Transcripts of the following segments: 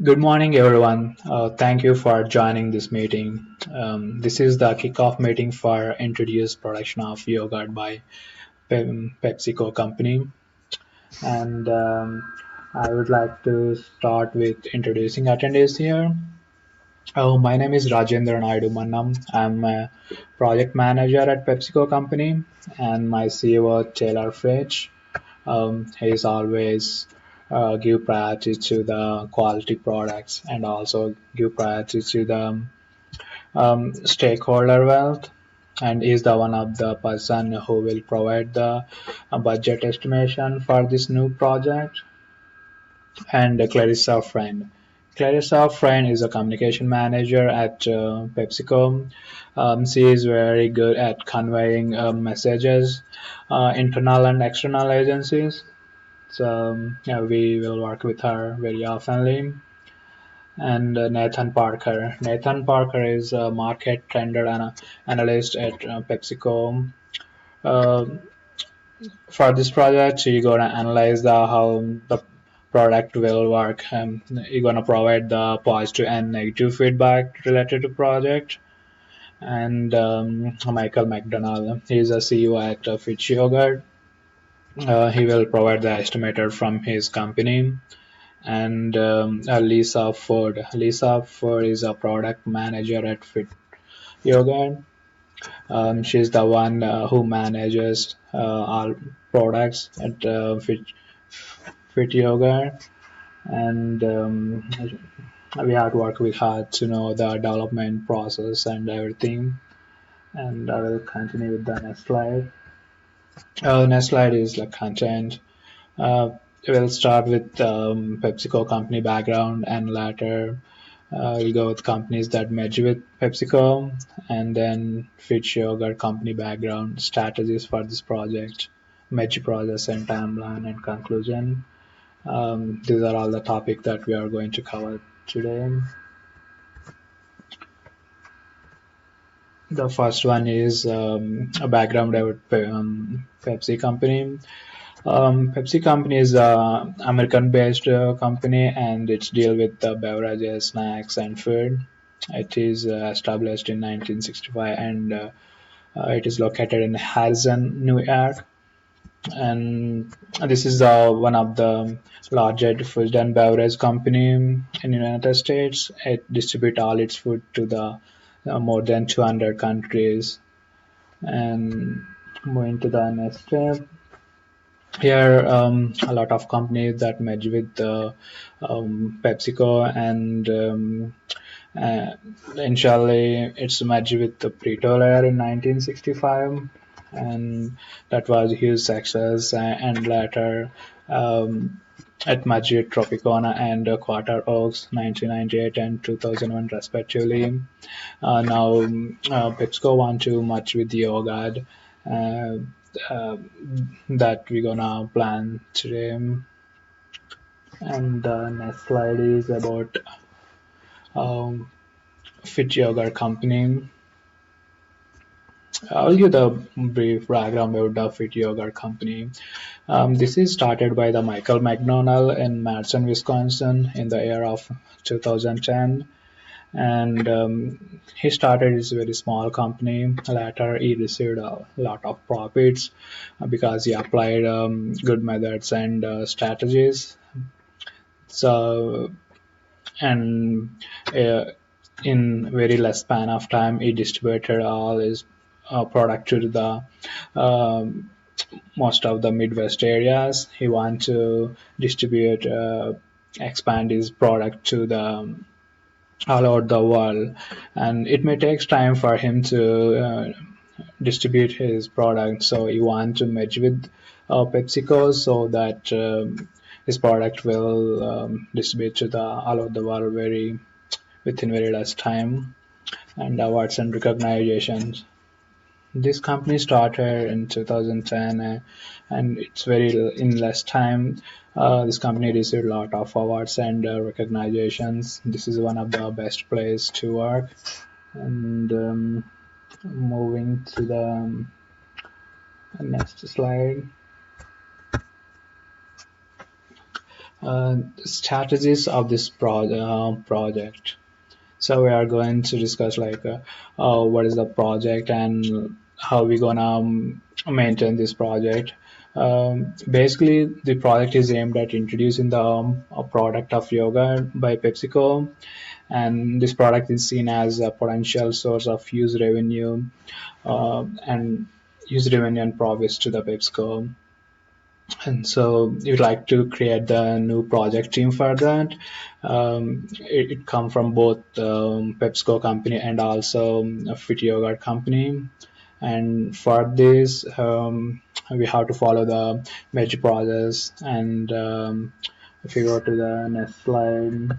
Good morning, everyone. Thank you for joining this meeting. This is the kickoff meeting for introduced production of yogurt by PepsiCo company, and I would like to start with introducing attendees here. My name is Rajendra Naidu Mannam. I'm a project manager at PepsiCo company, and my CEO Taylor Fritsch. He's always give priority to the quality products and also give priority to the stakeholder wealth, and is the one of the person who will provide the budget estimation for this new project. And Clarissa Friend. Clarissa Friend is a communication manager at PepsiCo. She is very good at conveying messages, internal and external agencies. So yeah, we will work with her very oftenly. And Nathan Parker. Nathan Parker is a market trend analyst at PepsiCo. Uh, for this project, you're gonna analyze how the product will work. You're gonna provide the positive and negative feedback related to project. And Michael McDonald, he's a CEO at Fitch Yogurt. He will provide the estimator from his company. And Lisa Ford. Lisa Ford is a product manager at Fit Yoga. She's the one who manages all products at Fit Yoga, and we have to work with her to know the development process and everything. And I will continue with the next slide. Next slide is the content. Uh, we'll start with PepsiCo company background, and later we'll go with companies that merge with PepsiCo, and then Fitch Yogurt company background, strategies for this project, merge process and timeline and conclusion. These are all the topics that we are going to cover today. The first one is a background about Pepsi company. Pepsi company is a American-based company, and it's deal with beverages, snacks, and food. It is established in 1965, and it is located in Harrison, New York. And this is one of the largest food and beverage company in the United States. It distributes all its food to the more than 200 countries. And moving to the next step, here a lot of companies that merge with PepsiCo, and uh, initially it's merged with the Pretoria in 1965, and that was a huge success. And later at Majid Tropicana and Quarter Oaks 1998 and 2001 respectively. Now PepsiCo want to merge with Yogurt. Uh, uh, that we're gonna plan today. And the next slide is about um, Fit Yogurt Company. I'll give the brief background about the Fit Yogurt Company. This is started by the Michael McDonald in Madison, Wisconsin in the year of 2010. And he started his very small company. Later, he received a lot of profits because he applied good methods and strategies. So, and in very less span of time, he distributed all his product to the um, most of the Midwest areas. He want to distribute, expand his product to the all over the world, and it may take time for him to distribute his product. So he want to merge with PepsiCo so that his product will distribute to the all over the world very within very less time. And awards and recognitions. This company started in 2010, and it's very in less time. This company received a lot of awards and recognitions. This is one of the best place to work. And moving to the next slide. Strategies of this project. So we are going to discuss like what is the project and how we gonna maintain this project. Basically, the project is aimed at introducing the a product of yoga by PepsiCo, and this product is seen as a potential source of and use revenue and profits to the PepsiCo. And so you'd like to create the new project team for that. It come from both PepsiCo company and also a Fit Yogurt company. And for this, we have to follow the merge process. And if you go to the next slide,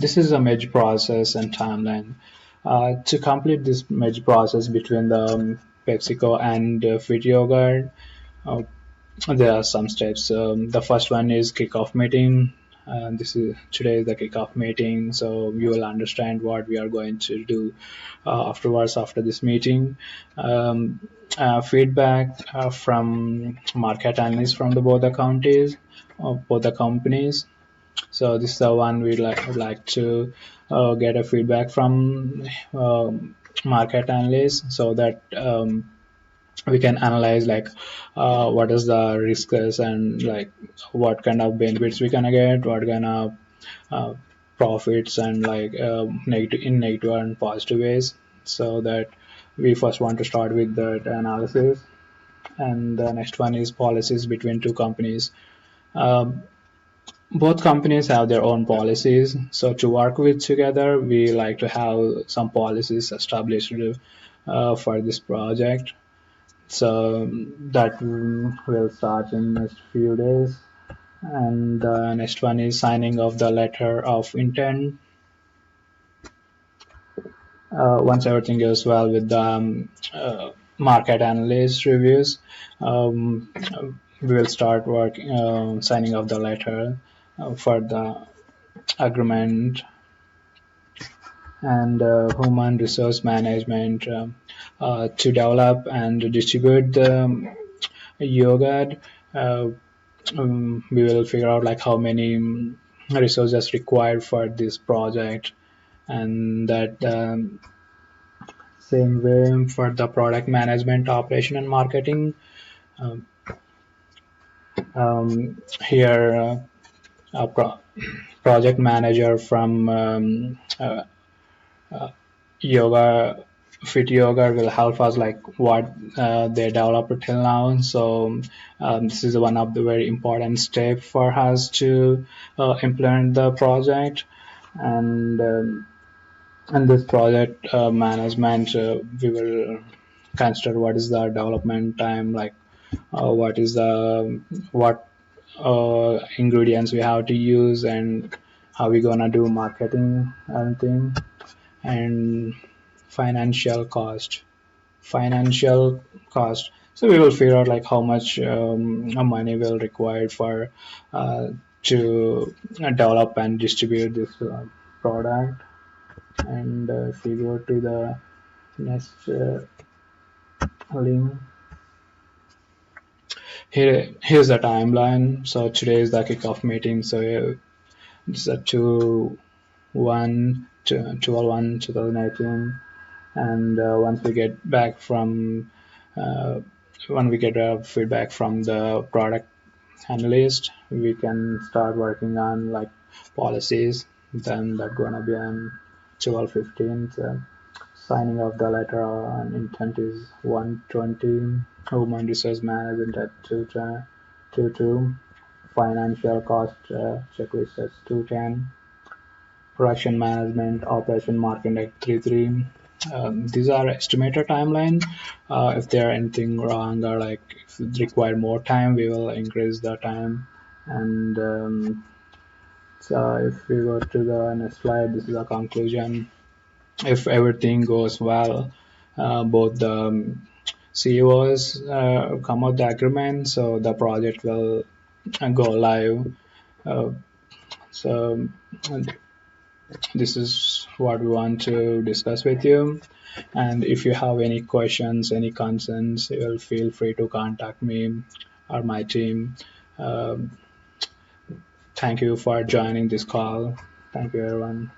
this is a merge process and timeline. To complete this merge process between the PepsiCo and Fit Yogurt, uh, there are some steps. The first one is kickoff meeting. This is today is the kickoff meeting, so you will understand what we are going to do afterwards after this meeting. Feedback from market analysts from the both the counties, both the companies. So this is the one would like to get a feedback from market analysts so that we can analyze like what is the risks and like what kind of benefits we can get, what kind of uh, profits and like negative and positive ways. So that we first want to start with that analysis, and the next one is policies between two companies. Um, both companies have their own policies, so to work with together we like to have some policies established for this project. So that will start in next few days. And the next one is signing of the letter of intent. Once everything goes well with the market analyst reviews, um, we will start working signing of the letter for the agreement. And human resource management to develop and distribute the yogurt. Uh, we will figure out like how many resources required for this project, and that same way for the product management, operation, and marketing. Um, Here, a project manager from yoga fit yoga will help us like what they developed till now. So this is one of the very important step for us to implement the project. And um, and this project management, we will consider what is the development time, like what is the what ingredients we have to use, and how we gonna do marketing and thing. And financial cost financial cost. So we will figure out like how much money will required for to develop and distribute this product. And if we go to the next link, here's the timeline. So today is the kickoff meeting. So it's a 2018. And once we get back from uh, when we get feedback from the product analyst, we can start working on like policies. Then that's gonna be on 12/15. Signing of the letter on intent is 120. Human resource management at 2 Financial cost checklist at 210. Production management, operation marketing at 33. These are estimated timeline. If there are anything wrong or like if it require more time, we will increase the time. And so if we go to the next slide, this is a conclusion. If everything goes well, both the CEOs come out the agreement, so the project will go live. Uh, so this is what we want to discuss with you. And if you have any questions, any concerns, you'll feel free to contact me or my team. Um, Thank you for joining this call. Thank you, everyone.